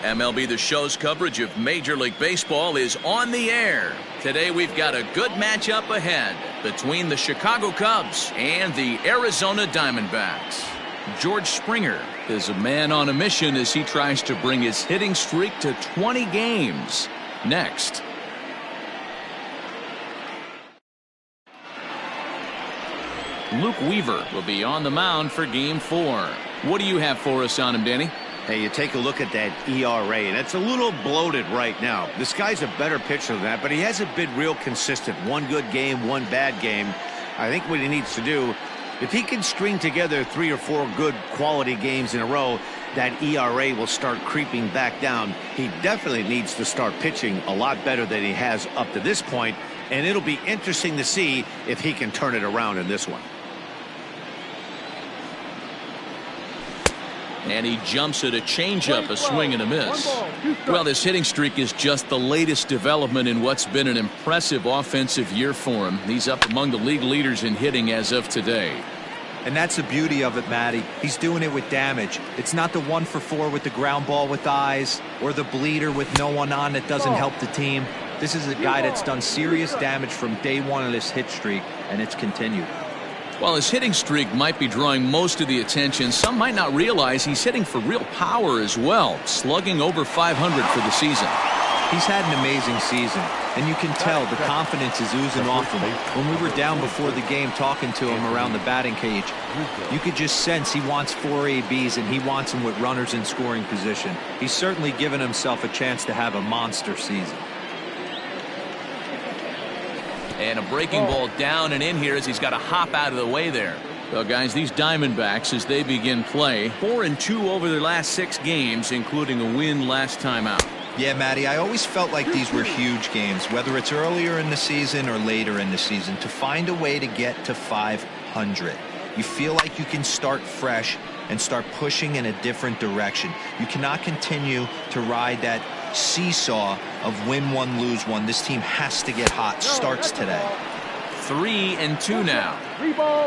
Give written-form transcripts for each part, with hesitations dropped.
MLB The Show's coverage of Major League Baseball is on the air. Today we've got a good matchup ahead between the Chicago Cubs and the Arizona Diamondbacks. George Springer is a man on a mission as he tries to bring his hitting streak to 20 games. Next. Luke Weaver will be on the mound for Game 4. What do you have for us on him, Danny? Hey, you take a look at that ERA, and it's a little bloated right now. This guy's a better pitcher than that, but he hasn't been real consistent. One good game, one bad game. I think what he needs to do, if he can string together 3 or 4 good quality games in a row, that ERA will start creeping back down. He definitely needs to start pitching a lot better than he has up to this point, and it'll be interesting to see if he can turn it around in this one. And he jumps at a changeup, a swing and a miss. Well, this hitting streak is just the latest development in what's been an impressive offensive year for him. He's up among the league leaders in hitting as of today. And that's the beauty of it, Matty. He's doing it with damage. It's not the 1-for-4 with the ground ball with eyes or the bleeder with no one on that doesn't help the team. This is a guy that's done serious damage from day one of this hit streak, and it's continued. While his hitting streak might be drawing most of the attention, some might not realize he's hitting for real power as well, slugging over 500 for the season. He's had an amazing season, and you can tell the confidence is oozing off him. When we were down before the game talking to him around the batting cage, you could just sense he wants 4 ABs and he wants them with runners in scoring position. He's certainly given himself a chance to have a monster season. And a breaking ball down and in here as he's got to hop out of the way there. Well, guys, these Diamondbacks, as they begin play, 4-2 over their last 6 games, including a win last time out. Yeah, Matty, I always felt like these were huge games, whether it's earlier in the season or later in the season, to find a way to get to 500. You feel like you can start fresh and start pushing in a different direction. You cannot continue to ride that seesaw of win one, lose one. This team has to get hot. Starts today. 3-2 now.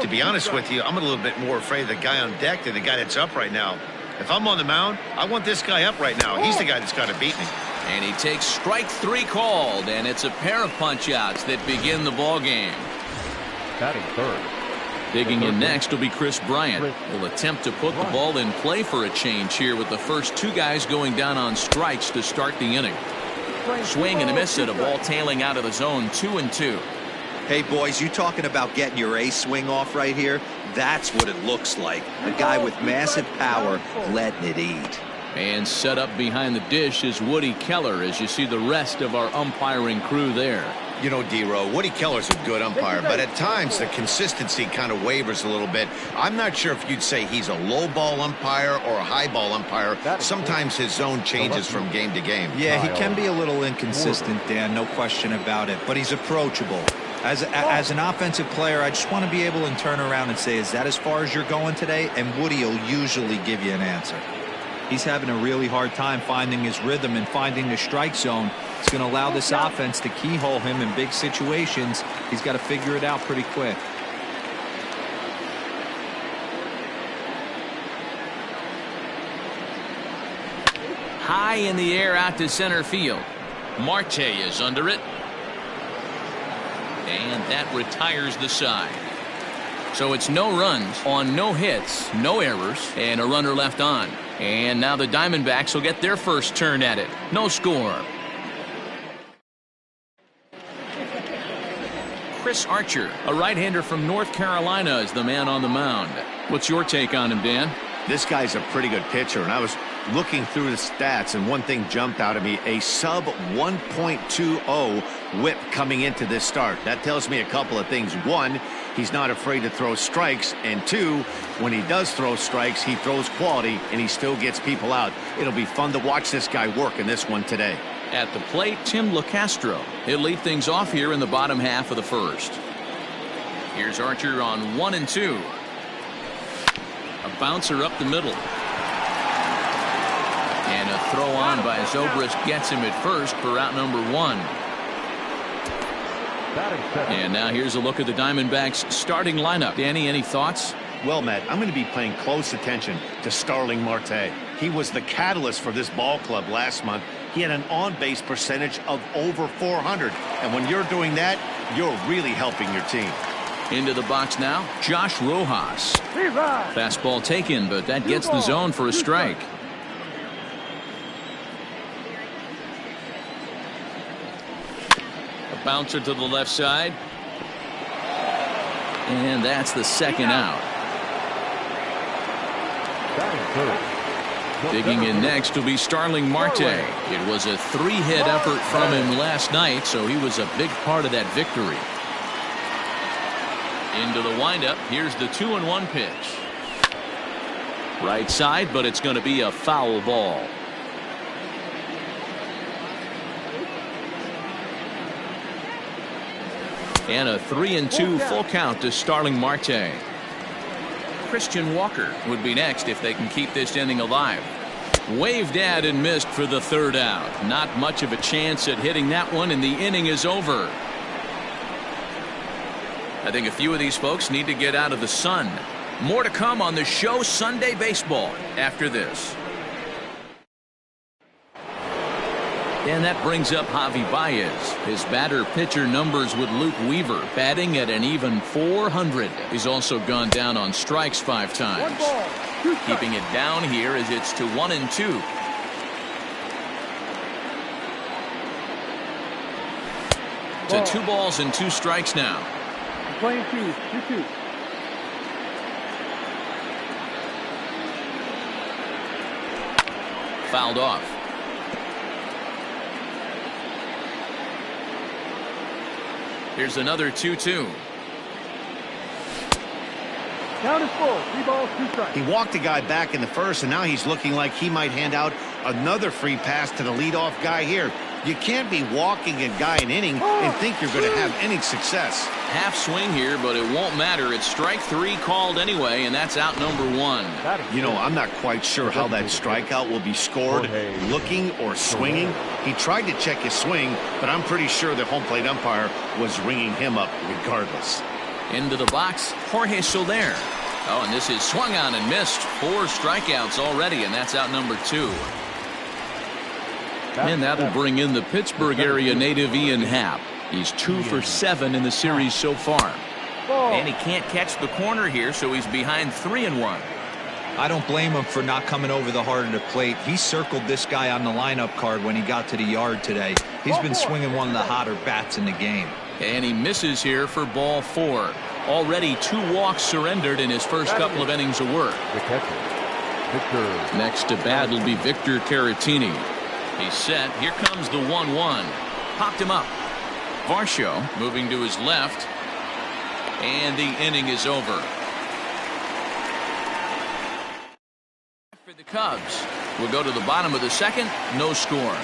To be honest with you, I'm a little bit more afraid of the guy on deck than the guy that's up right now. If I'm on the mound, I want this guy up right now. He's the guy that's got to beat me. And he takes strike 3 called, and it's a pair of punch-outs that begin the ball game. Batting third. Digging in next will be Chris Bryant. He'll attempt to put the ball in play for a change here with the first 2 guys going down on strikes to start the inning. Swing and a miss at a ball tailing out of the zone. 2-2. Hey, boys, you talking about getting your ace swing off right here? That's what it looks like. A guy with massive power letting it eat. And set up behind the dish is Woody Keller as you see the rest of our umpiring crew there. You know, D-Row, Woody Keller's a good umpire, but at times the consistency kind of wavers a little bit. I'm not sure if you'd say he's a low ball umpire or a high ball umpire. Sometimes his zone changes from game to game. Yeah, he can be a little inconsistent, Dan, no question about it, but he's approachable. As an offensive player, I just want to be able to turn around and say, is that as far as you're going today? And Woody will usually give you an answer. He's having a really hard time finding his rhythm and finding the strike zone. It's going to allow this offense to keyhole him in big situations. He's got to figure it out pretty quick. High in the air out to center field. Marte is under it. And that retires the side. So it's no runs on no hits, no errors, and a runner left on. And now the Diamondbacks will get their first turn at it. No score. Chris Archer, a right-hander from North Carolina, is the man on the mound. What's your take on him, Dan? This guy's a pretty good pitcher, and I was looking through the stats, and one thing jumped out at me, a sub 1.20 whip coming into this start. That tells me a couple of things. One, he's not afraid to throw strikes, and 2, when he does throw strikes, he throws quality, and he still gets people out. It'll be fun to watch this guy work in this one today. At the plate, Tim LaCastro. He'll lead things off here in the bottom half of the first. Here's Archer on 1-2. A bouncer up the middle. And a throw on by Zobrist gets him at first for out number 1. And now here's a look at the Diamondbacks starting lineup. Danny, any thoughts? Well, Matt, I'm going to be paying close attention to Starling Marte. He was the catalyst for this ball club last month. He had an on-base percentage of over 400. And when you're doing that, you're really helping your team. Into the box now, Josh Rojas. Fastball taken, but that gets the zone for a strike. A bouncer to the left side. And that's the second out. Digging in next will be Starling Marte. It was a 3-hit effort from him last night, so he was a big part of that victory. Into the windup. Here's the 2-1 pitch. Right side, but it's going to be a foul ball. And a 3-2 full count to Starling Marte. Christian Walker would be next if they can keep this inning alive. Waved at and missed for the third out. Not much of a chance at hitting that one, and the inning is over. I think a few of these folks need to get out of the sun. More to come on the show Sunday Baseball after this. And that brings up Javi Baez. His batter-pitcher numbers with Luke Weaver batting at an even 400. He's also gone down on strikes 5 times. Keeping it down here as it's to 1-2. To 2 balls and 2 strikes now. Playing 2-2. Fouled off. Here's another 2-2. Count is full. 3 balls, 2 strikes. He walked a guy back in the first, and now he's looking like he might hand out another free pass to the leadoff guy here. You can't be walking a guy an inning and think you're going to have any success. Half swing here, but it won't matter. It's strike 3 called anyway, and that's out number 1. You know, I'm not quite sure how that strikeout will be scored, looking or swinging. He tried to check his swing, but I'm pretty sure the home plate umpire was ringing him up regardless. Into the box, Jorge Soler. Oh, and this is swung on and missed. 4 strikeouts already, and that's out number 2. And that'll bring in the Pittsburgh area native Ian Happ. He's 2 for 7 in the series so far. And he can't catch the corner here, so he's behind 3-1. I don't blame him for not coming over the heart of the plate. He circled this guy on the lineup card when he got to the yard today. He's been swinging one of the hotter bats in the game. And he misses here for ball 4. Already 2 walks surrendered in his first couple of innings of work. The catcher, Victor. Next to bat will be Victor Caratini. He's set. Here comes the 1-1. Popped him up. Varsho moving to his left. And the inning is over. For the Cubs, we'll go to the bottom of the second. No score.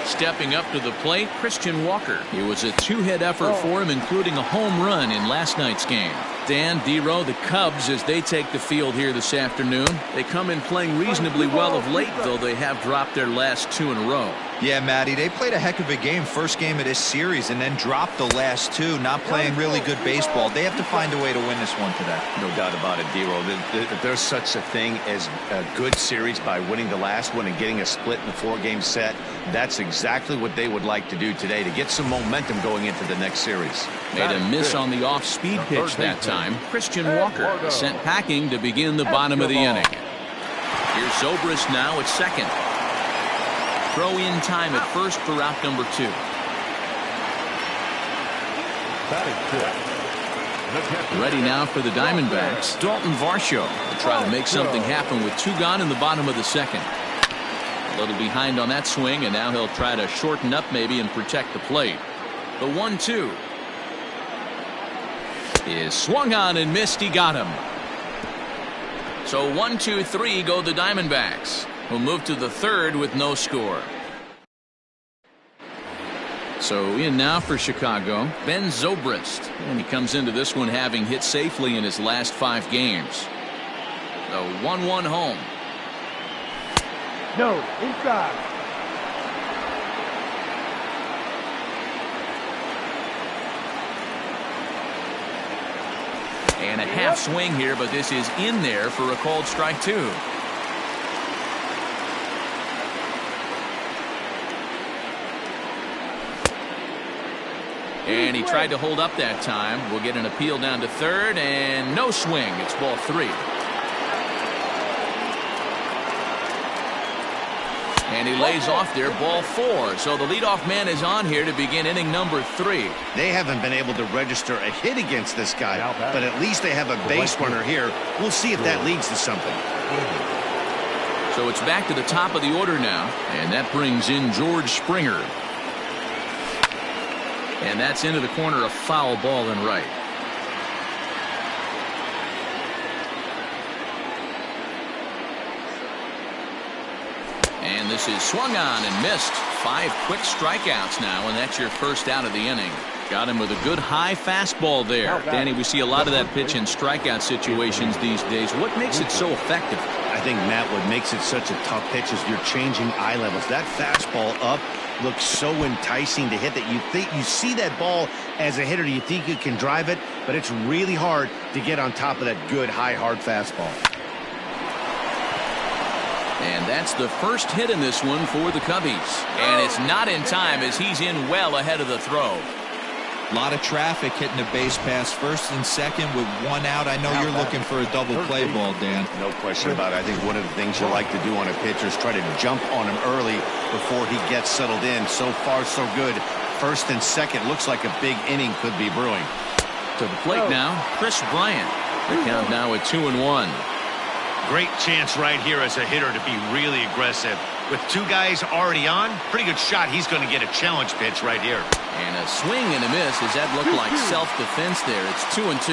Stepping up to the plate, Christian Walker. It was a 2-hit effort for him, including a home run in last night's game. Dan Dero, the Cubs, as they take the field here this afternoon. They come in playing reasonably well of late, though they have dropped their last 2 in a row. Yeah, Matty, they played a heck of a game, first game of this series, and then dropped the last 2, not playing really good baseball. They have to find a way to win this one today. No doubt about it, Dero. If there's such a thing as a good series by winning the last one and getting a split in the 4-game set, that's exactly what they would like to do today to get some momentum going into the next series. Made a miss on the off-speed pitch that time. Christian Walker sent packing to begin the bottom of the inning. Here's Zobrist now at second. Throw in time at first for out number 2. Ready now for the Diamondbacks. Dalton Varsho to try to make something happen with 2 gone in the bottom of the second. A little behind on that swing, and now he'll try to shorten up maybe and protect the plate. The 1-2 is swung on and missed. He got him. So 1-2-3 go the Diamondbacks. We'll move to the third with no score. So in now for Chicago, Ben Zobrist. And he comes into this one having hit safely in his last 5 games. The 1-1 home. No, inside. And a half swing here, but this is in there for a called strike 2. And he tried to hold up that time. We'll get an appeal down to third, and no swing. It's ball 3. And he lays off there, ball 4. So the leadoff man is on here to begin inning number 3. They haven't been able to register a hit against this guy, but at least they have a base runner here. We'll see if that leads to something. So it's back to the top of the order now, and that brings in George Springer. And that's into the corner, a foul ball and right. And this is swung on and missed. 5 quick strikeouts now, and that's your first out of the inning. Got him with a good high fastball there. Danny, we see a lot of that pitch in strikeout situations these days. What makes it so effective? I think, Matt, what makes it such a tough pitch is you're changing eye levels. That fastball up looks so enticing to hit that you think you see that ball as a hitter, you think you can drive it, but it's really hard to get on top of that good high hard fastball. And that's the first hit in this one for the Cubbies, and it's not in time as he's in well ahead of the throw. A lot of traffic hitting the base pass first and second with 1 out. I know you're looking for a double play ball, Dan. No question about it. I think one of the things you like to do on a pitcher is try to jump on him early before he gets settled in. So far, so good. First and second looks like a big inning could be brewing. To the plate now, Chris Bryant. The count now at 2-1. Great chance right here as a hitter to be really aggressive. With 2 guys already on, pretty good shot. He's going to get a challenge pitch right here. And a swing and a miss. Does that look like self-defense there? It's 2-2.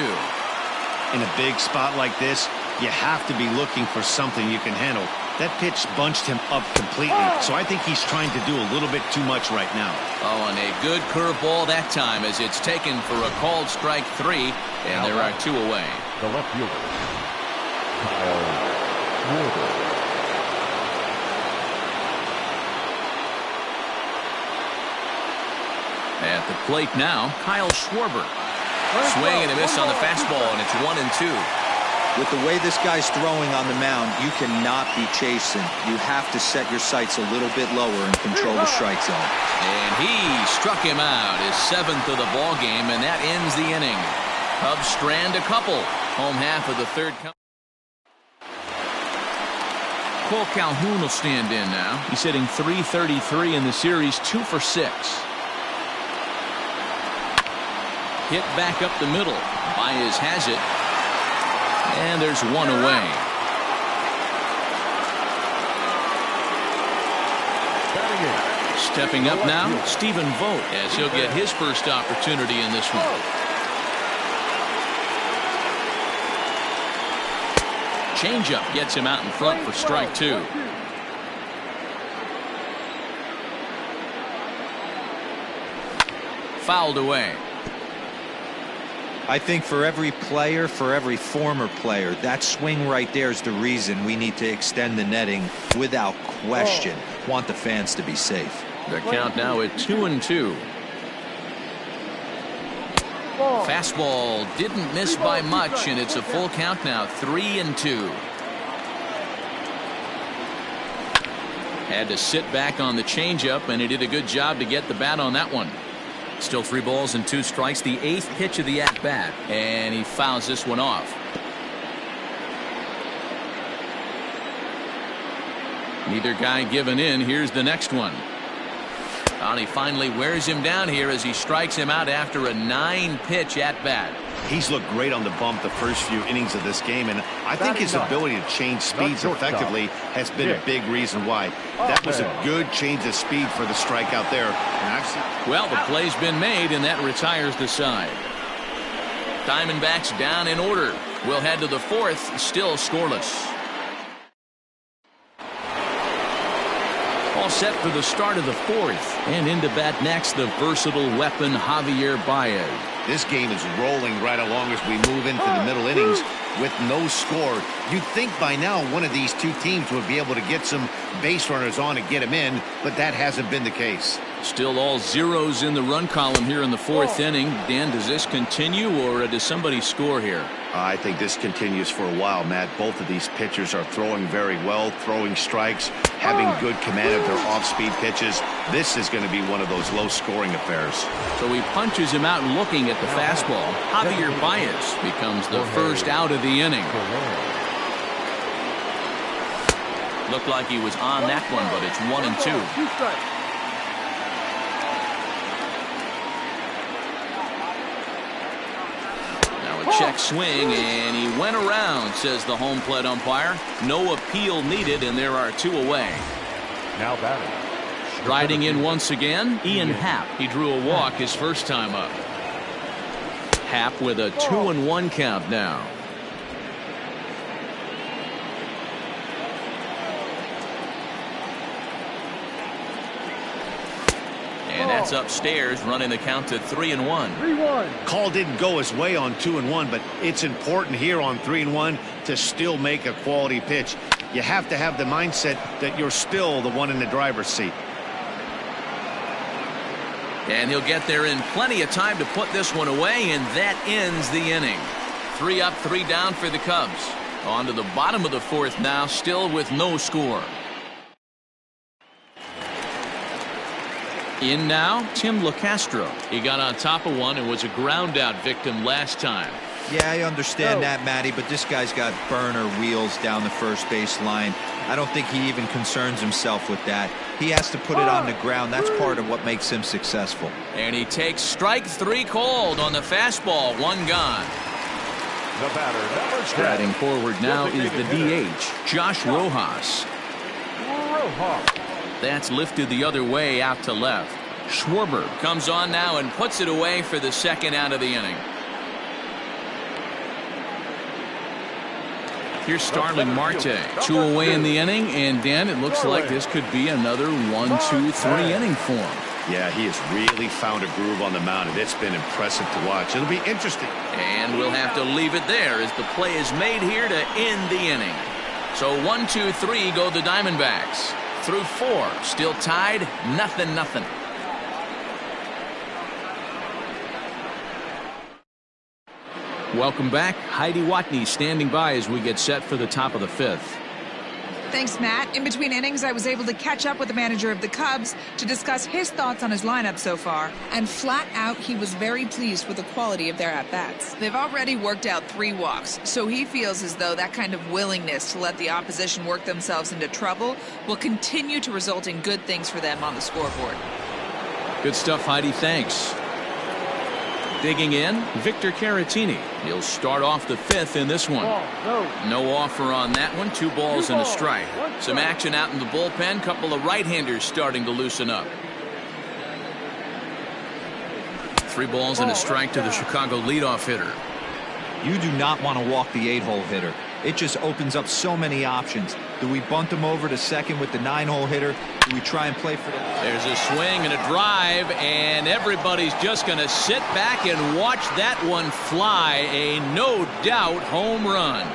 In a big spot like this, you have to be looking for something you can handle. That pitch bunched him up completely, so I think he's trying to do a little bit too much right now. Oh, and a good curveball that time as it's taken for a called strike 3, and there are 2 away. The left fielder, Kyle Schwarber. At the plate now, Kyle Schwarber. Swing and a miss on the fastball, and it's 1-2. With the way this guy's throwing on the mound, you cannot be chasing. You have to set your sights a little bit lower and control the strike zone. And he struck him out, his 7th of the ball game, and that ends the inning. Cubs strand a couple. Home half of the third. Cole Calhoun will stand in now. He's hitting .333 in the series, 2 for 6. Hit back up the middle. Baez has it. And there's 1 away. Stepping up now, Stephen Vogt, as he'll get his first opportunity in this one. Changeup gets him out in front for strike 2. Fouled away. I think for every player, for every former player, that swing right there is the reason we need to extend the netting without question. Want the fans to be safe. The count now at 2-2. Fastball didn't miss by much, and it's a full count now, 3-2. Had to sit back on the changeup, and he did a good job to get the bat on that one. Still 3 balls and 2 strikes, the 8th pitch of the at-bat, and he fouls this one off. Neither guy giving in. Here's the next one. And he finally wears him down here as he strikes him out after a 9-pitch at-bat. He's looked great on the bump the first few innings of this game, and I think his ability to change speeds effectively has been a big reason why. That was a good change of speed for the strikeout there. Well, the play's been made, and that retires the side. Diamondbacks down in order. We'll head to the 4th, still scoreless. All set for the start of the 4th, and into bat next, the versatile weapon Javier Baez. This game is rolling right along as we move into the middle innings with no score. You'd think by now one of these 2 teams would be able to get some base runners on and get them in, but that hasn't been the case. Still all zeros in the run column here in the 4th inning. Dan, does this continue, or does somebody score here? I think this continues for a while, Matt. Both of these pitchers are throwing very well, throwing strikes, having good command of their off-speed pitches. This is going to be one of those low-scoring affairs. So he punches him out looking at the fastball. Javier Baez becomes the first out of the inning. Looked like he was on that one, but it's 1-2. 2 strikes. Check swing, and he went around, says the home plate umpire. No appeal needed, and there are 2 away. Now batting. Riding in once again, Ian Happ. He drew a walk his first time up. Happ with a 2-1 count now. And that's upstairs, running the count to 3-1. 3-1. Call didn't go his way on 2-1, but it's important here on 3-1 to still make a quality pitch. You have to have the mindset that you're still the one in the driver's seat. And he'll get there in plenty of time to put this one away, and that ends the inning. 3 up, 3 down for the Cubs. On to the bottom of the 4th now, still with no score. In now, Tim LaCastro. He got on top of one and was a ground out victim last time. Yeah, I understand that, Matty, but this guy's got burner wheels down the first base line. I don't think he even concerns himself with that. He has to put it on the ground. That's part of what makes him successful. And he takes strike 3 called on the fastball. 1 gone. The batter, number 10. Striding forward now is the DH, Josh Rojas. That's lifted the other way out to left. Schwarber comes on now and puts it away for the 2nd out of the inning. Here's Starling Marte. 2 away in the inning, and Dan, it looks like this could be another 1-2-3 inning for him. Yeah, he has really found a groove on the mound, and it's been impressive to watch. It'll be interesting. And we'll have to leave it there as the play is made here to end the inning. So 1-2-3 go the Diamondbacks. Through 4, still tied, 0-0. Welcome back. Heidi Watney standing by as we get set for the top of the 5th. Thanks, Matt. In between innings, I was able to catch up with the manager of the Cubs to discuss his thoughts on his lineup so far. And flat out, he was very pleased with the quality of their at-bats. They've already worked out 3 walks, so he feels as though that kind of willingness to let the opposition work themselves into trouble will continue to result in good things for them on the scoreboard. Good stuff, Heidi. Thanks. Digging in, Victor Caratini. He'll start off the 5th in this one. No offer on that one. 2 balls and a strike. Some action out in the bullpen. Couple of right-handers starting to loosen up. 3 balls and a strike to the Chicago leadoff hitter. You do not want to walk the 8-hole hitter. It just opens up so many options. Do we bunt him over to second with the 9-hole hitter? Do we try and play for the... There's a swing and a drive, and everybody's just going to sit back and watch that one fly. A no-doubt home run.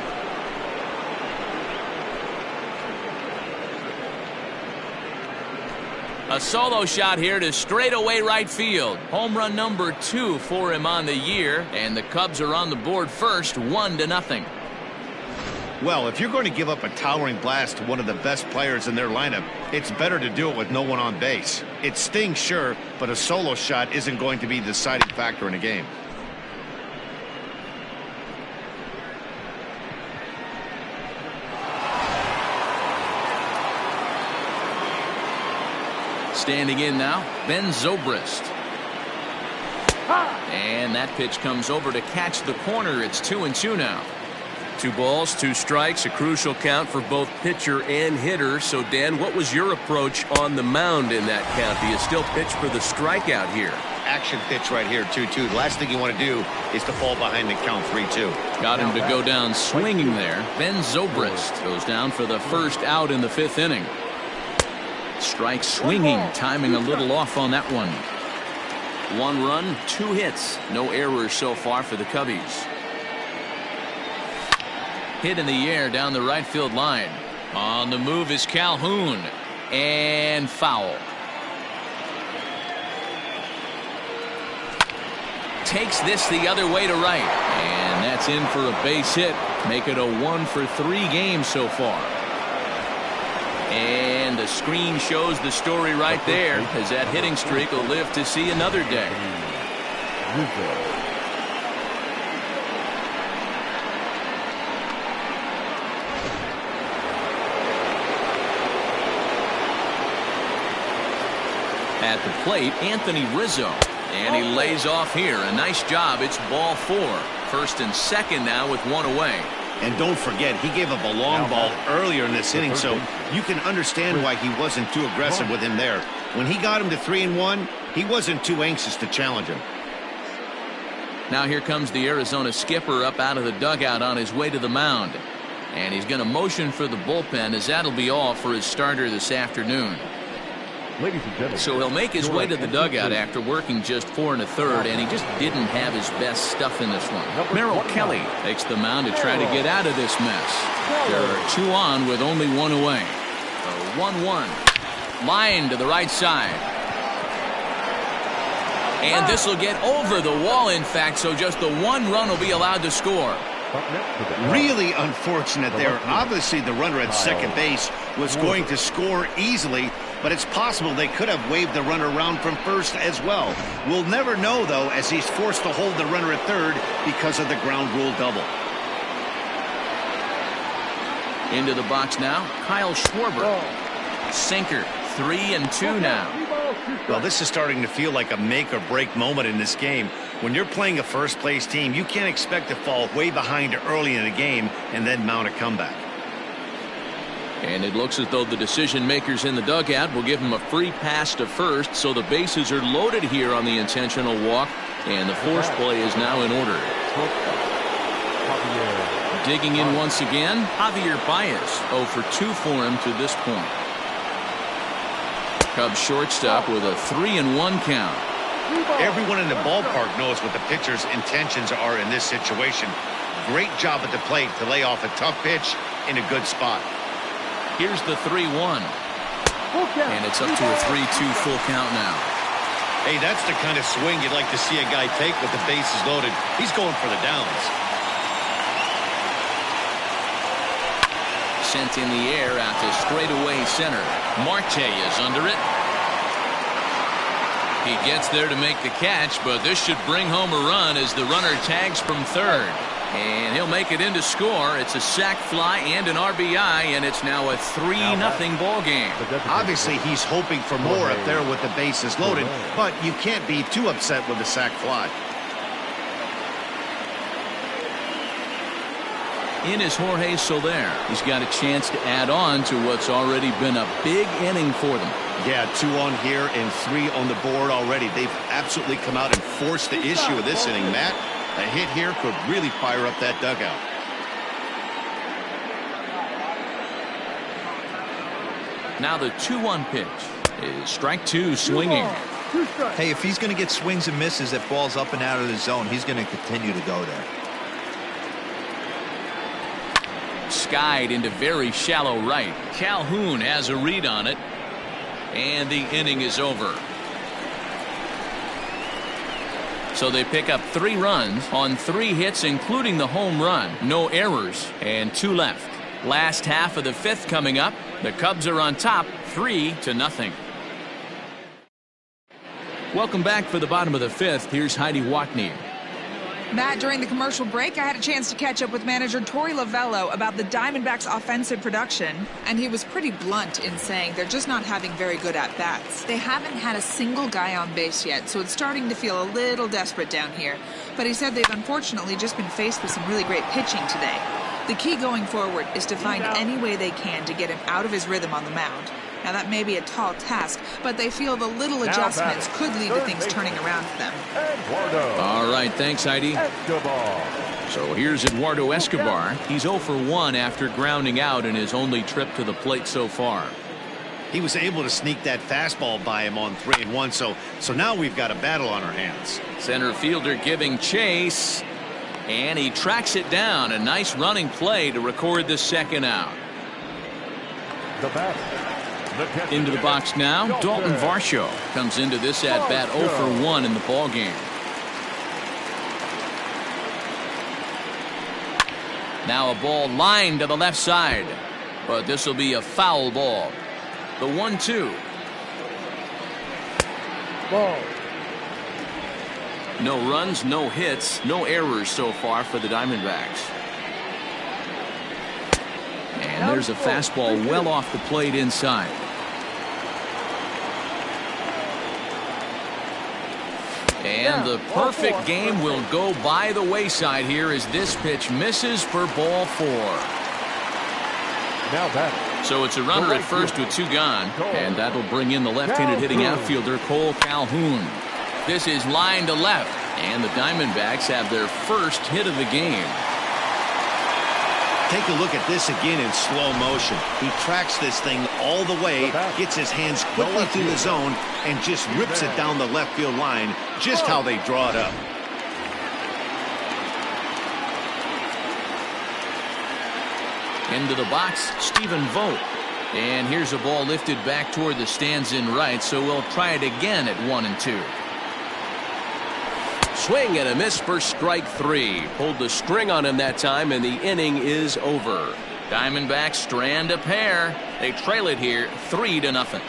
A solo shot here to straightaway right field. Home run number 2 for him on the year, and the Cubs are on the board first, 1-0. Well, if you're going to give up a towering blast to one of the best players in their lineup, it's better to do it with no one on base. It stings, sure, but a solo shot isn't going to be the deciding factor in a game. Standing in now, Ben Zobrist. And that pitch comes over to catch the corner. It's 2-2 now. 2 balls, 2 strikes, a crucial count for both pitcher and hitter. So, Dan, what was your approach on the mound in that count? Do you still pitch for the strikeout here? Action pitch right here, 2-2. The last thing you want to do is to fall behind the count 3-2. Got him to go down swinging there. Ben Zobrist goes down for the first out in the 5th inning. Strike swinging, timing a little off on that one. 1 run, 2 hits. No errors so far for the Cubbies. Hit in the air down the right field line. On the move is Calhoun. And foul. takes this the other way to right. And that's in for a base hit. Make it a 1-for-3 game so far. And the screen shows the story right there, as that hitting streak will live to see another day. At the plate, Anthony Rizzo. And he lays off here. A nice job. It's ball 4. First and second now with one away. And don't forget, he gave up a long ball earlier in this inning, so you can understand why he wasn't too aggressive with him there. When he got him to 3-1, he wasn't too anxious to challenge him. Now here comes the Arizona skipper up out of the dugout on his way to the mound. And he's going to motion for the bullpen, as that'll be all for his starter this afternoon. Ladies and gentlemen, so he'll make his way to the dugout after working just 4 1/3, and he just didn't have his best stuff in this one. Merrill Kelly takes the mound to try to get out of this mess. There are 2 on with only 1 away. A 1-1. Line to the right side. And this will get over the wall, in fact, so just the 1 run will be allowed to score. Really unfortunate there. Obviously, the runner at second base was going to score easily, but it's possible they could have waved the runner around from first as well. We'll never know, though, as he's forced to hold the runner at third because of the ground rule double. Into the box now, Kyle Schwarber. Sinker, 3-2 now. Well, this is starting to feel like a make-or-break moment in this game. When you're playing a first-place team, you can't expect to fall way behind early in a game and then mount a comeback. And it looks as though the decision makers in the dugout will give him a free pass to first, so the bases are loaded here on the intentional walk, and the force play is now in order. Digging in once again, Javier Baez, 0 for 2 for him to this point. Cubs shortstop with a 3-1 count. Everyone in the ballpark knows what the pitcher's intentions are in this situation. Great job at the plate to lay off a tough pitch in a good spot. Here's the 3-1. And it's up to a 3-2 full count now. Hey, that's the kind of swing you'd like to see a guy take with the bases loaded. He's going for the downs. Sent in the air out to straightaway center. Marte is under it. He gets there to make the catch, but this should bring home a run as the runner tags from third. And he'll make it in to score. It's a sac fly and an RBI, and it's now a 3-0 ball game. Obviously, he's hoping for more up there with the bases loaded, but you can't be too upset with the sac fly. In is Jorge Soler. He's got a chance to add on to what's already been a big inning for them. Yeah, 2 on here and 3 on the board already. They've absolutely come out and forced the issue of this inning, Matt. A hit here could really fire up that dugout. Now the 2-1 pitch is strike 2 swinging. Hey, if he's going to get swings and misses that balls up and out of the zone, he's going to continue to go there. Skied into very shallow right. Calhoun has a read on it. And the inning is over. So they pick up 3 runs on 3 hits, including the home run. No errors and 2 left. Last half of the 5th coming up. The Cubs are on top 3-0. Welcome back for the bottom of the 5th. Here's Heidi Watney. Matt, during the commercial break, I had a chance to catch up with manager Torey Lovullo about the Diamondbacks' offensive production, and he was pretty blunt in saying they're just not having very good at-bats. They haven't had a single guy on base yet, so it's starting to feel a little desperate down here. But he said they've unfortunately just been faced with some really great pitching today. The key going forward is to find any way they can to get him out of his rhythm on the mound. Now, that may be a tall task, but they feel the little adjustments could lead to things turning around for them. All right, thanks, Heidi. So here's Eduardo Escobar. He's 0 for 1 after grounding out in his only trip to the plate so far. He was able to sneak that fastball by him on 3-1, so now we've got a battle on our hands. Center fielder giving chase, and he tracks it down. A nice running play to record the second out. Into the box now, Dalton Varsho comes into this at-bat 0 for 1 in the ballgame. Now a ball lined to the left side, but this will be a foul ball. The 1-2. Ball. No runs, no hits, no errors so far for the Diamondbacks. And there's a fastball well off the plate inside. And the perfect game will go by the wayside here as this pitch misses for ball 4. Now that. So it's a runner at first with 2 gone, and that'll bring in the left-handed hitting outfielder Cole Calhoun. This is line to left, and the Diamondbacks have their first hit of the game. Take a look at this again in slow motion. He tracks this thing all the way, gets his hands quickly through the zone, and just rips it down the left field line, just how they draw it up. Into the box, Stephen Vogt. And here's a ball lifted back toward the stands in right, so we'll try it again at 1-2. Swing and a miss for strike 3. Pulled the string on him that time, and the inning is over. Diamondbacks strand a pair. They trail it here 3-0.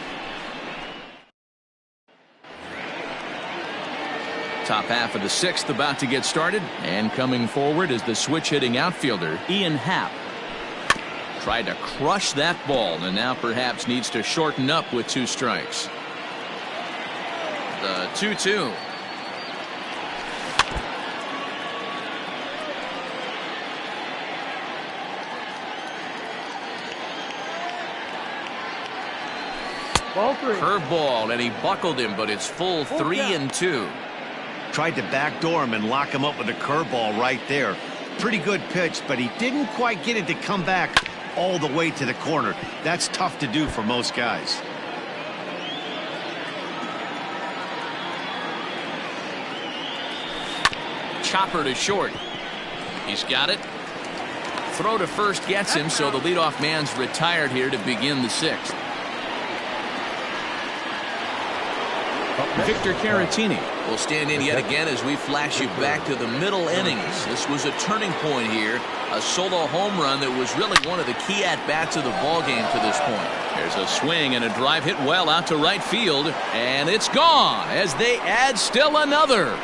Top half of the 6th about to get started, and coming forward is the switch hitting outfielder Ian Happ. Tried to crush that ball, and now perhaps needs to shorten up with 2 strikes. The 2-2. Ball 3. Curveball, and he buckled him, but it's full 3-2. Tried to backdoor him and lock him up with a curveball right there. Pretty good pitch, but he didn't quite get it to come back all the way to the corner. That's tough to do for most guys. Chopper to short. He's got it. Throw to first gets him, so the leadoff man's retired here to begin the 6th. Victor Caratini will stand in yet again as we flash you back to the middle innings. This was a turning point here, a solo home run that was really one of the key at-bats of the ballgame to this point. There's a swing and a drive hit well out to right field, and it's gone as they add still another.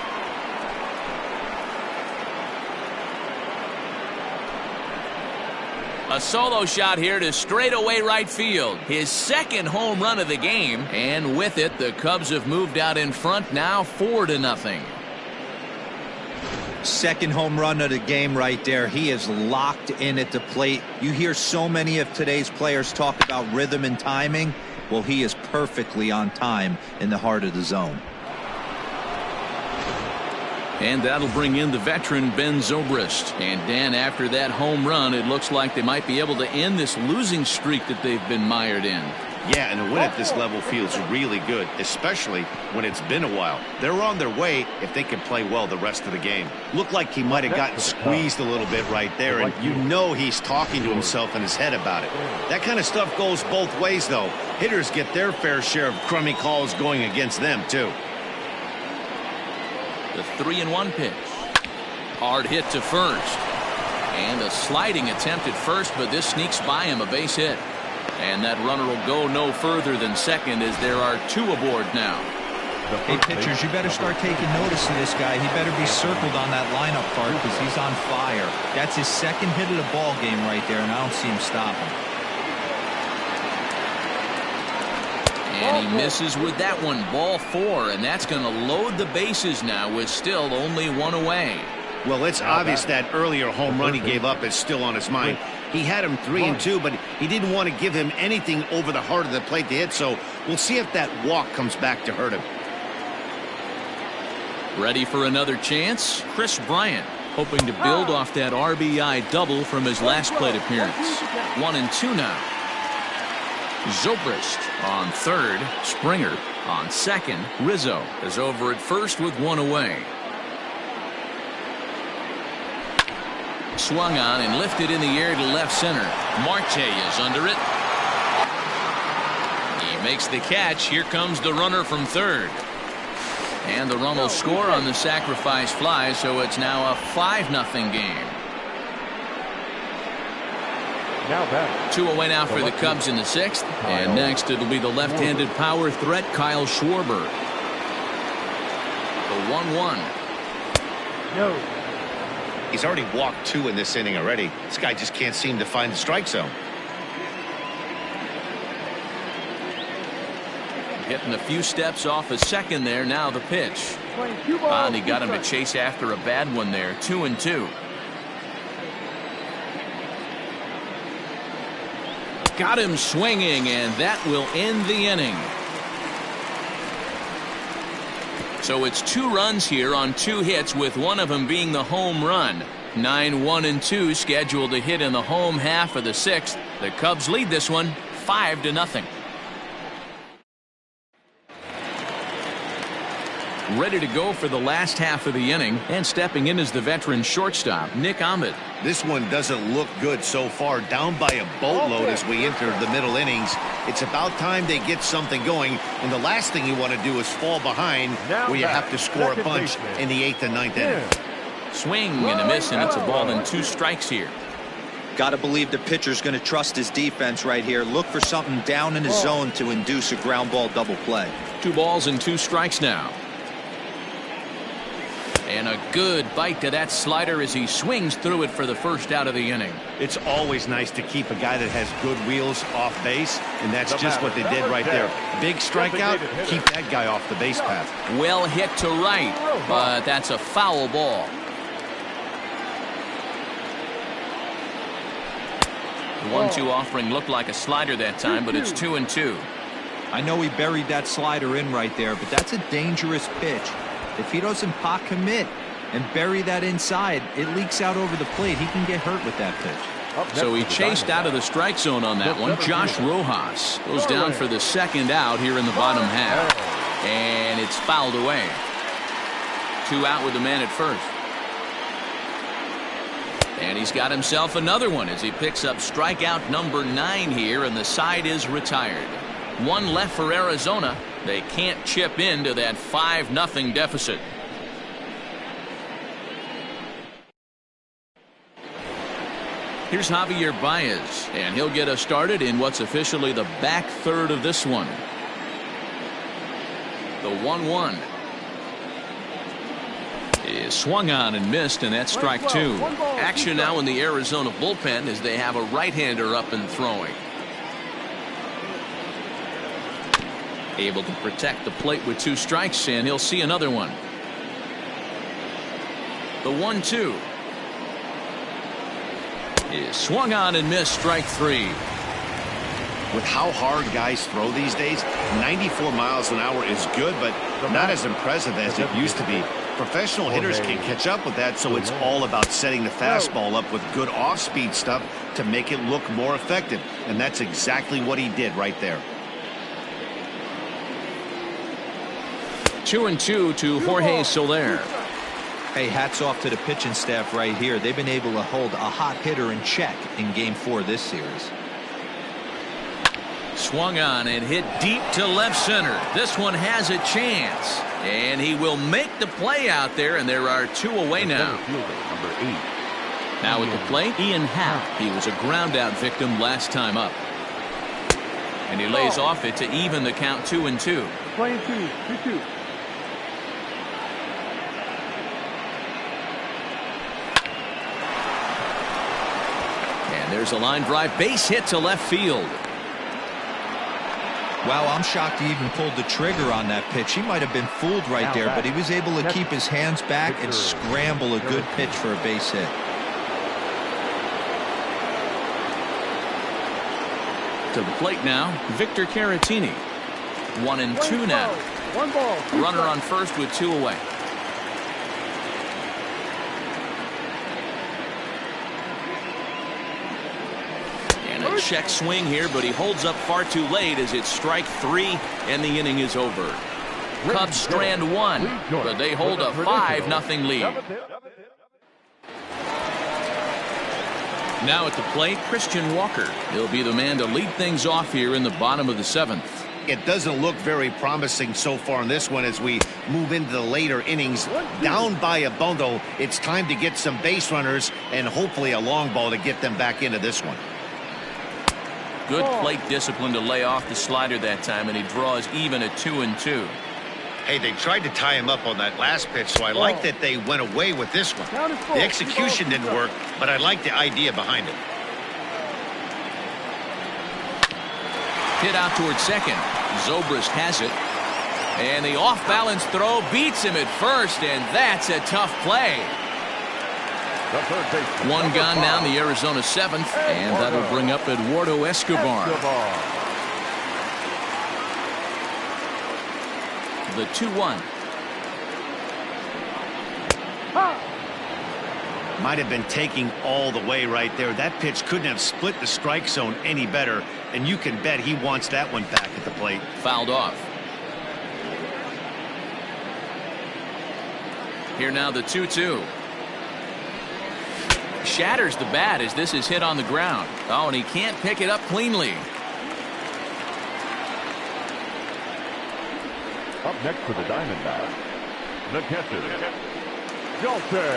A solo shot here to straightaway right field. His 2nd home run of the game. And with it, the Cubs have moved out in front now 4-0. 2nd home run of the game right there. He is locked in at the plate. You hear so many of today's players talk about rhythm and timing. Well, he is perfectly on time in the heart of the zone. And that'll bring in the veteran Ben Zobrist. And Dan, after that home run, it looks like they might be able to end this losing streak that they've been mired in. Yeah, and a win at this level feels really good, especially when it's been a while. They're on their way if they can play well the rest of the game. Looked like he might have gotten squeezed a little bit right there, and you know he's talking to himself in his head about it. That kind of stuff goes both ways, though. Hitters get their fair share of crummy calls going against them, too. The 3-1 pitch. Hard hit to first. And a sliding attempt at first, but this sneaks by him, a base hit. And that runner will go no further than second as there are 2 aboard now. Hey, pitchers, you better start taking notice of this guy. He better be circled on that lineup card because he's on fire. That's his 2nd hit of the ball game right there, and I don't see him stopping. And he misses with that one, ball 4, and that's going to load the bases now with still only 1 away. Well, it's obvious that earlier home run he gave up is still on his mind. He had him 3-2, but he didn't want to give him anything over the heart of the plate to hit, so we'll see if that walk comes back to hurt him. Ready for another chance? Chris Bryant hoping to build off that RBI double from his last plate appearance. 1-2 now. Zobrist on third. Springer on second. Rizzo is over at first with 1 away. Swung on and lifted in the air to left center. Marte is under it. He makes the catch. Here comes the runner from third. And the run will score on the sacrifice fly, so it's now a 5-0 game. Now back. 2 away now for the Cubs in the 6th. And next it'll be the left-handed power threat, Kyle Schwarber. The 1-1. No. He's already walked 2 in this inning already. This guy just can't seem to find the strike zone. Getting a few steps off a second there. Now the pitch. Playing 2 balls. And he got him to chase after a bad one there. 2-2. Got him swinging, and that will end the inning. So it's 2 runs here on 2 hits, with one of them being the home run. 9-1-2 scheduled to hit in the home half of the 6th. The Cubs lead this one 5-0. Ready to go for the last half of the inning, and stepping in is the veteran shortstop, Nick Ahmed. This one doesn't look good so far. Down by a boatload as we enter the middle innings. It's about time they get something going, and the last thing you want to do is fall behind where you have to score a bunch in the 8th and 9th inning. Swing and a miss, and it's a ball and 2 strikes here. Got to believe the pitcher's going to trust his defense right here. Look for something down in his zone to induce a ground ball double play. 2 balls and 2 strikes now. And a good bite to that slider as he swings through it for the first out of the inning. It's always nice to keep a guy that has good wheels off base, and that's just what they did right there. Big strikeout, keep that guy off the base path. Well hit to right, but that's a foul ball. The 1-2 offering looked like a slider that time, but it's 2-2. I know he buried that slider in right there, but that's a dangerous pitch. If he doesn't pot commit and bury that inside, it leaks out over the plate. He can get hurt with that pitch. So he chased out of the strike zone on that one. Josh Rojas goes down for the 2nd out here in the bottom half. And it's fouled away. 2 out with the man at first. And he's got himself another one as he picks up strikeout number 9 here, and the side is retired. 1 left for Arizona. They can't chip into that 5-0 deficit. Here's Javier Baez, and he'll get us started in what's officially the back third of this one. The 1-1 is swung on and missed, and that's strike 2. Action now in the Arizona bullpen as they have a right-hander up and throwing. Able to protect the plate with 2 strikes, and he'll see another one. The 1-2 is swung on and missed, strike 3. With how hard guys throw these days, 94 miles an hour is good, but not as impressive as it used to be. Professional hitters can catch up with that, so it's all about setting the fastball up with good off-speed stuff to make it look more effective, and that's exactly what he did right there. 2-2 to Jorge Soler. Hey, hats off to the pitching staff right here. They've been able to hold a hot hitter in check in Game 4 of this series. Swung on and hit deep to left center. This one has a chance, and he will make the play out there, and there are 2 away now. Now at the plate, Ian Happ. He was a ground out victim last time up, and he lays off it to even the count. 2-2. Playing 2-2. There's a line drive base hit to left field. Wow, I'm shocked he even pulled the trigger on that pitch. He might have been fooled right there, but he was able to keep his hands back and scramble a good pitch for a base hit. To the plate now, Victor Caratini. 1-2 now. 1 ball. Runner on first with 2 away. A check swing here, but he holds up far too late as it's strike 3 and the inning is over. Cubs strand 1, but they hold a 5-0 lead. Now at the plate, Christian Walker. He'll be the man to lead things off here in the bottom of the 7th. It doesn't look very promising so far in this one as we move into the later innings. Down by a bundle, it's time to get some base runners and hopefully a long ball to get them back into this one. Good plate discipline to lay off the slider that time, and he draws even at 2-2. Hey, they tried to tie him up on that last pitch, so I like that they went away with this one. The execution didn't work, but I like the idea behind it. Hit out towards second. Zobrist has it. And the off-balance throw beats him at first, and that's a tough play. One gone now in the Arizona 7th, and that'll bring up Eduardo Escobar. The 2-1. Might have been taking all the way right there. That pitch couldn't have split the strike zone any better, and you can bet he wants that one back at the plate. Fouled off. Here now the 2-2. Shatters the bat as this is hit on the ground. Oh, and he can't pick it up cleanly. Up next for the Diamondbacks, the catcher, Jolter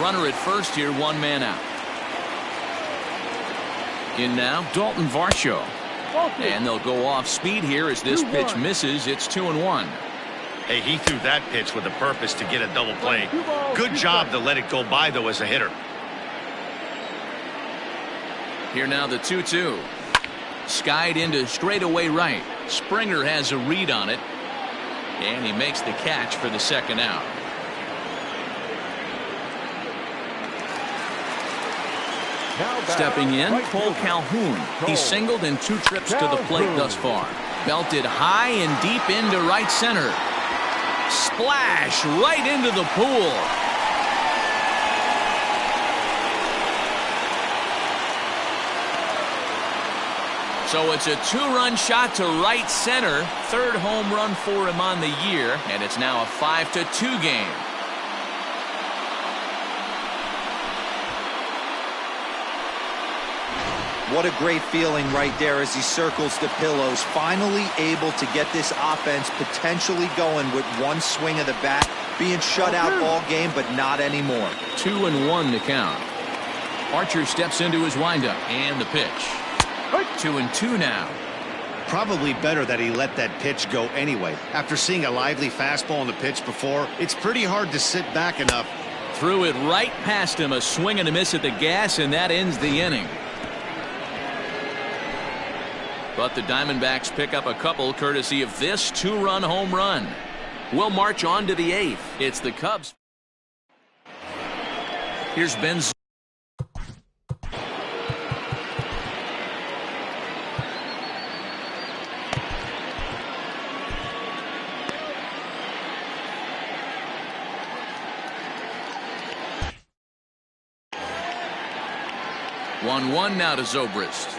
Runner at first here, one man out. In now, Dalton Varsho. And they'll go off speed here as this pitch misses. It's 2-1. Hey, he threw that pitch with a purpose to get a double play. Good job to let it go by, though, as a hitter. Here now the 2-2. Skied into straightaway right. Springer has a read on it. And he makes the catch for the second out. Stepping in, Cole Calhoun. He's singled in 2 trips to the plate thus far. Belted high and deep into right center. Splash right into the pool. So it's a 2-run shot to right center. 3rd home run for him on the year, and it's now a 5-2 game. What a great feeling right there as he circles the pillows. Finally able to get this offense potentially going with one swing of the bat. Being shut out all game, but not anymore. 2-1 to count. Archer steps into his windup, and the pitch. 2-2 now. Probably better that he let that pitch go anyway. After seeing a lively fastball on the pitch before, it's pretty hard to sit back enough. Threw it right past him, a swing and a miss at the gas, and that ends the inning. But the Diamondbacks pick up a couple courtesy of this 2-run home run. We'll march on to the 8th. It's the Cubs. Here's Ben. One now to Zobrist.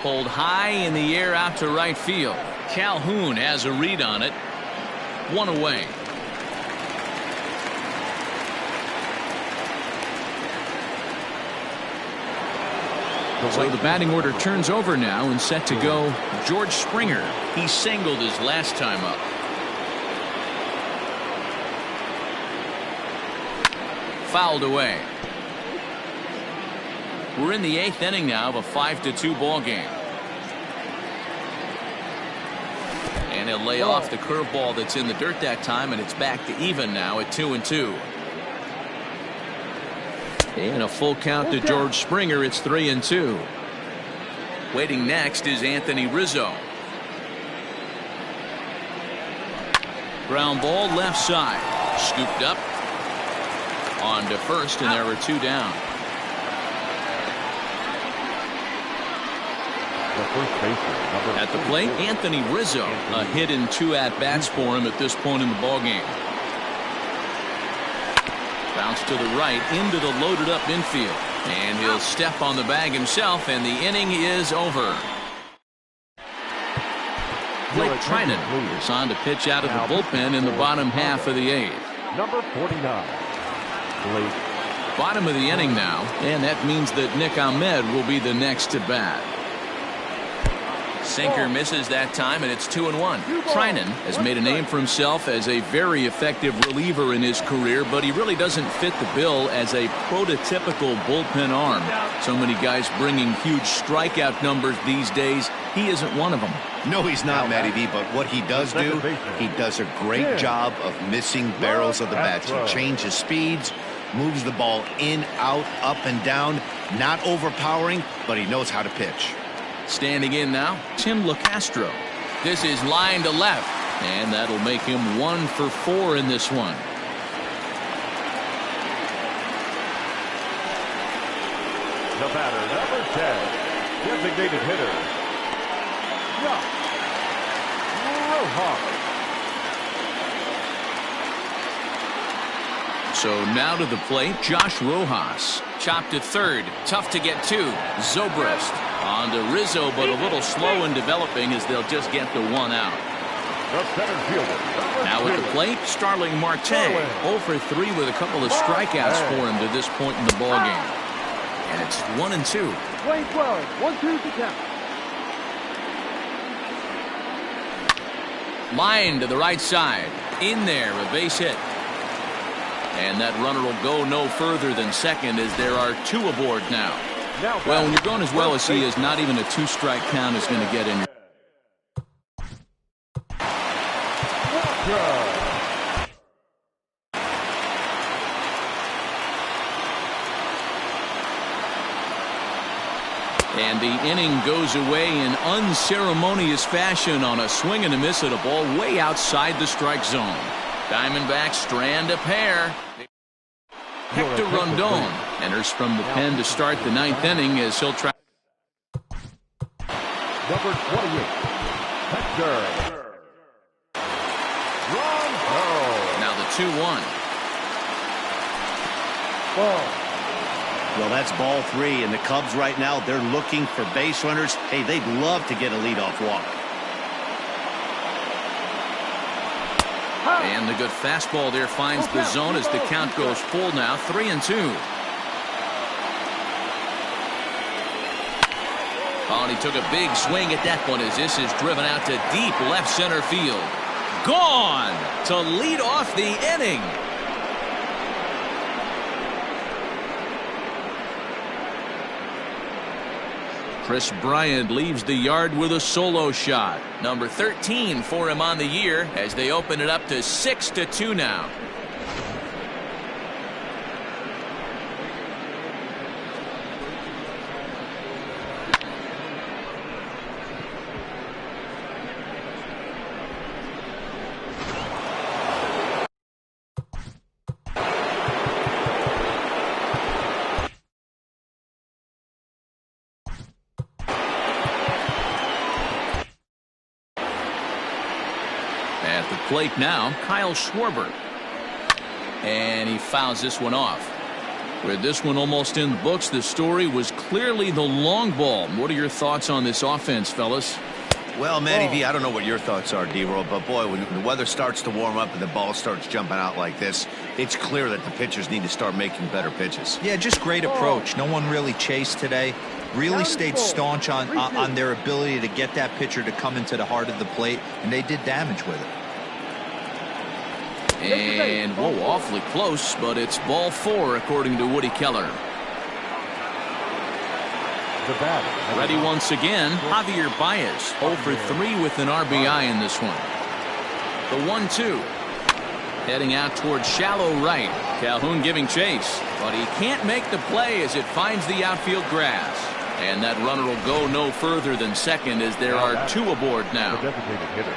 Pulled high in the air out to right field. Calhoun has a read on it. 1 away. So the batting order turns over now and set to go George Springer. He singled his last time up. Fouled away. We're in the 8th inning now of a 5-2 ball game. And he'll lay off the curveball that's in the dirt that time, and it's back to even now at 2-2. And a full count to George Springer. It's 3-2. Waiting next is Anthony Rizzo. Ground ball left side. Scooped up. On to first, and there are 2 down. At the plate, Anthony Rizzo. A hit in 2 at-bats for him at this point in the ballgame. Bounce to the right into the loaded-up infield. And he'll step on the bag himself, and the inning is over. Blake Trinan is on to pitch out of the bullpen in the bottom half of the 8th. Number 49, Blake. Bottom of the inning now, and that means that Nick Ahmed will be the next to bat. Sinker misses that time, and it's 2-1. Treinen has made a name for himself as a very effective reliever in his career, but he really doesn't fit the bill as a prototypical bullpen arm. So many guys bringing huge strikeout numbers these days. He isn't one of them. No, he's not, Matty V, but what he does do, he does a great job of missing barrels of the bats. He changes speeds, moves the ball in, out, up, and down. Not overpowering, but he knows how to pitch. Standing in now, Tim LaCastro. This is line to left, and that'll make him 1 for 4 in this one. The batter, number 10, designated hitter, Josh Rojas. So now to the plate, Josh Rojas. Chopped to third. Tough to get to. Zobrist on to Rizzo, but a little slow in developing as they'll just get the 1 out. The center fielder, Now at the plate, Starling Marte. 0 for 3 with a couple of strikeouts for him to this point in the ballgame. And it's 1-2. Wayne 12, 1-2 to count. Line to the right side. In there, a base hit. And that runner will go no further than second as there are 2 aboard now. Well, when you're going as well as he is, not even a 2-strike count is going to get in. And the inning goes away in unceremonious fashion on a swing and a miss at a ball way outside the strike zone. Diamondbacks strand a pair. Hector Rondon enters from the pen to start the 9th inning as he'll try. number 28, Hector Rondon. Now the 2-1. Ball. Well, that's ball 3, and the Cubs right now, they're looking for base runners. Hey, they'd love to get a leadoff walk. And the good fastball there finds the zone as the count goes full now, 3-2. Oh, and he took a big swing at that one as this is driven out to deep left center field. Gone to lead off the inning. Chris Bryant leaves the yard with a solo shot. Number 13 for him on the year as they open it up to 6-2 now. At the plate now, Kyle Schwarber. And he fouls this one off. With this one almost in the books, the story was clearly the long ball. What are your thoughts on this offense, fellas? Well, Matty V, I don't know what your thoughts are, D-Roll, but boy, when the weather starts to warm up and the ball starts jumping out like this, it's clear that the pitchers need to start making better pitches. Yeah, just great approach. No one really chased today. Really stayed staunch on their ability to get that pitcher to come into the heart of the plate, and they did damage with it. And, whoa, awfully close, but it's ball 4 according to Woody Keller. The batter. Ready once again, Javier Baez, 0 for 3 with an RBI in this one. The 1-2. Heading out towards shallow right. Calhoun giving chase, but he can't make the play as it finds the outfield grass. And that runner will go no further than second as there are 2 aboard now.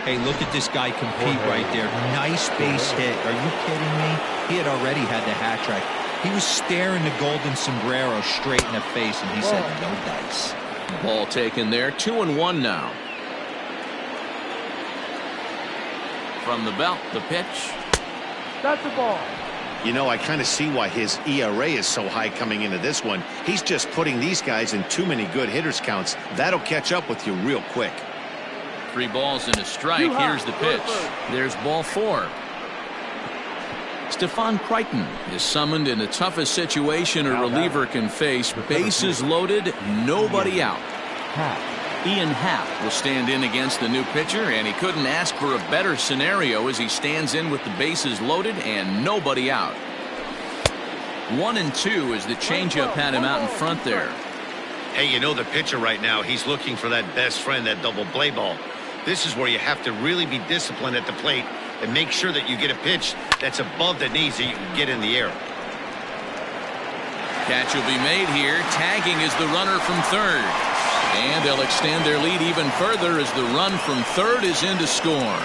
Hey, look at this guy compete right there. Nice base hit. Are you kidding me? He had already had the hat trick. He was staring the golden sombrero straight in the face, and he said, no dice. Ball taken there, 2-1 now. From the belt, the pitch. That's the ball. You know, I kind of see why his ERA is so high coming into this one. He's just putting these guys in too many good hitters counts. That'll catch up with you real quick. 3 balls and a strike. Here's the pitch. There's ball 4. Stefan Crichton is summoned in the toughest situation a reliever can face. Bases loaded, nobody out. Ian Happ will stand in against the new pitcher, and he couldn't ask for a better scenario as he stands in with the bases loaded and nobody out. 1-2 as the changeup had him out in front there. Hey, you know the pitcher right now, he's looking for that best friend, that double play ball. This is where you have to really be disciplined at the plate and make sure that you get a pitch that's above the knees that you can get in the air. Catch will be made here. Tagging is the runner from third. And they'll extend their lead even further as the run from third is in to score.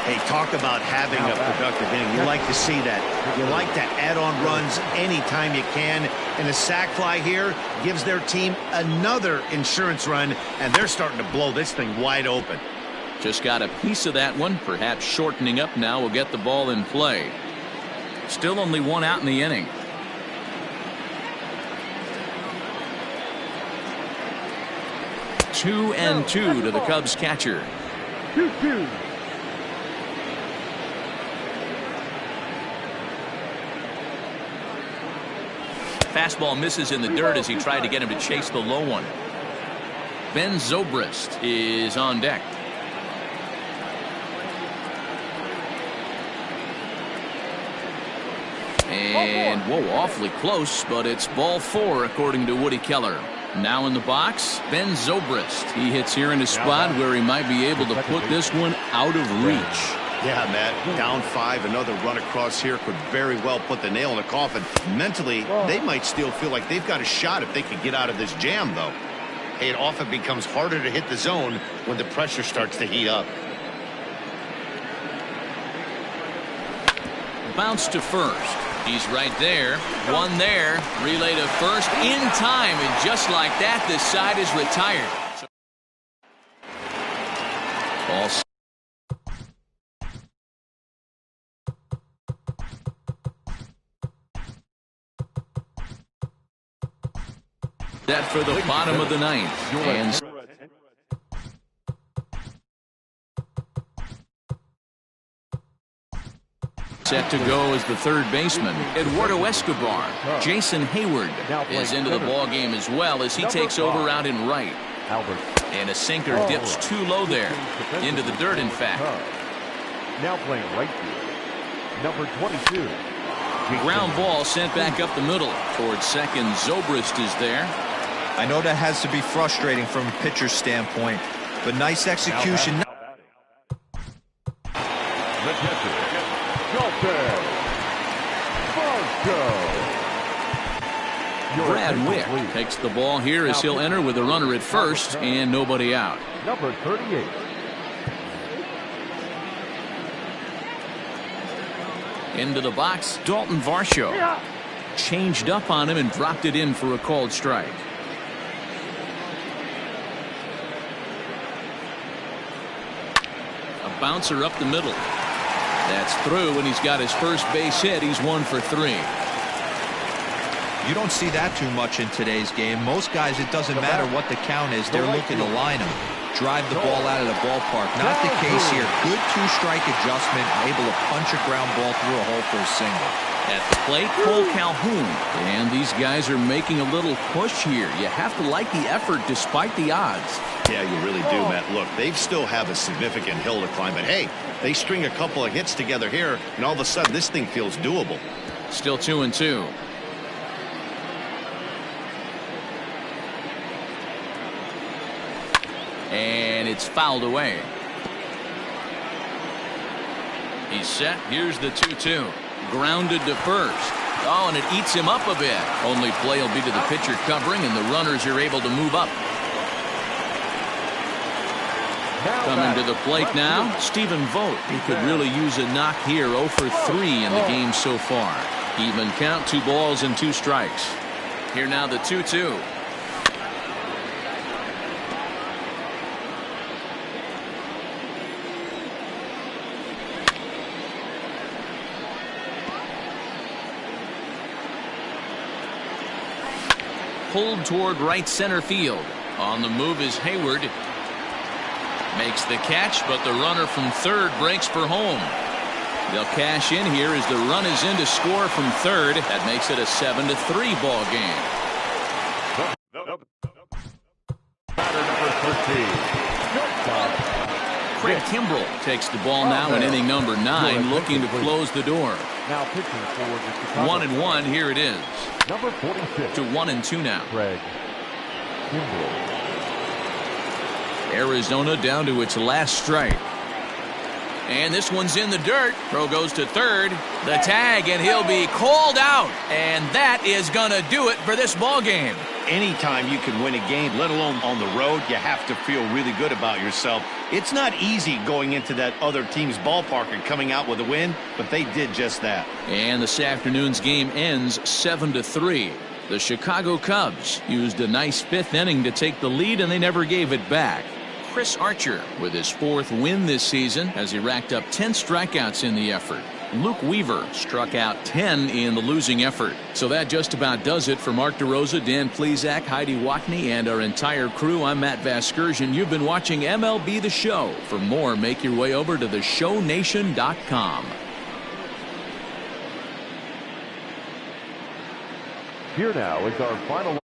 Hey, talk about having a productive inning. You like to see that. You like to add on runs anytime you can. And a sac fly here gives their team another insurance run, and they're starting to blow this thing wide open. Just got a piece of that one. Perhaps shortening up now will get the ball in play. Still only one out in the inning. 2-2 to the Cubs catcher. 2-2. Fastball misses in the dirt as he tried to get him to chase the low one. Ben Zobrist is on deck. And whoa, awfully close, but it's ball 4 according to Woody Keller. Now in the box, Ben Zobrist. He hits here in a spot where he might be able to put this one out of reach. Yeah, Matt, down 5, another run across here could very well put the nail in the coffin. Mentally, they might still feel like they've got a shot if they could get out of this jam, though. Hey, it often becomes harder to hit the zone when the pressure starts to heat up. Bounce to first. He's right there. One there. Relay to first in time. And just like that, this side is retired. Ball. That for the bottom of the 9th. And set to go as the third baseman, Eduardo Escobar. Jason Hayward is into the ball game as well as he takes over out in right. And a sinker dips too low there. Into the dirt, in fact. Now playing right field, number 22. Ground ball sent back up the middle. Towards second, Zobrist is there. I know that has to be frustrating from a pitcher's standpoint, but nice execution. The catcher, Shelton Franco. Brad Wick takes the ball here as he'll enter with a runner at first and nobody out. Number 38. Into the box, Dalton Varsho. Changed up on him and dropped it in for a called strike. A bouncer up the middle. That's through, and he's got his first base hit. He's 1 for 3. You don't see that too much in today's game. Most guys, it doesn't matter what the count is. They're looking to line them, drive the ball out of the ballpark. Not the case here. Good 2-strike adjustment, able to punch a ground ball through a hole for a single. At the plate, Cole Calhoun. And these guys are making a little push here. You have to like the effort despite the odds. Yeah, you really do, Matt. Look, they still have a significant hill to climb, but hey, they string a couple of hits together here, and all of a sudden this thing feels doable. Still 2-2. And it's fouled away. He's set. Here's the 2-2. Grounded to first. Oh, and it eats him up a bit. Only play will be to the pitcher covering, and the runners are able to move up. Coming to the plate now, Stephen Vogt. He could really use a knock here. 0 for 3 in the game so far. Even count, 2 balls and 2 strikes. Here now the 2-2. Pulled toward right center field. On the move is Hayward. Makes the catch, but the runner from third breaks for home. They'll cash in here as the run is in to score from third. That makes it a 7-3 ball game. Batter number Craig Kimbrell takes the ball now in inning number 9, looking to close the door. Now pitching for the Chicago 1-1, here it is. Number 46. To 1-2 now. Craig Kimbrell. Arizona down to its last strike. And this one's in the dirt. Throw goes to third. The tag, and he'll be called out. And that is going to do it for this ball game. Anytime you can win a game, let alone on the road, you have to feel really good about yourself. It's not easy going into that other team's ballpark and coming out with a win, but they did just that. And this afternoon's game ends 7-3. The Chicago Cubs used a nice 5th inning to take the lead, and they never gave it back. Chris Archer with his 4th win this season as he racked up 10 strikeouts in the effort. Luke Weaver struck out 10 in the losing effort. So that just about does it for Mark DeRosa, Dan Plesac, Heidi Watney, and our entire crew. I'm Matt Vasgersian. You've been watching MLB The Show. For more, make your way over to theshownation.com. Here now is our final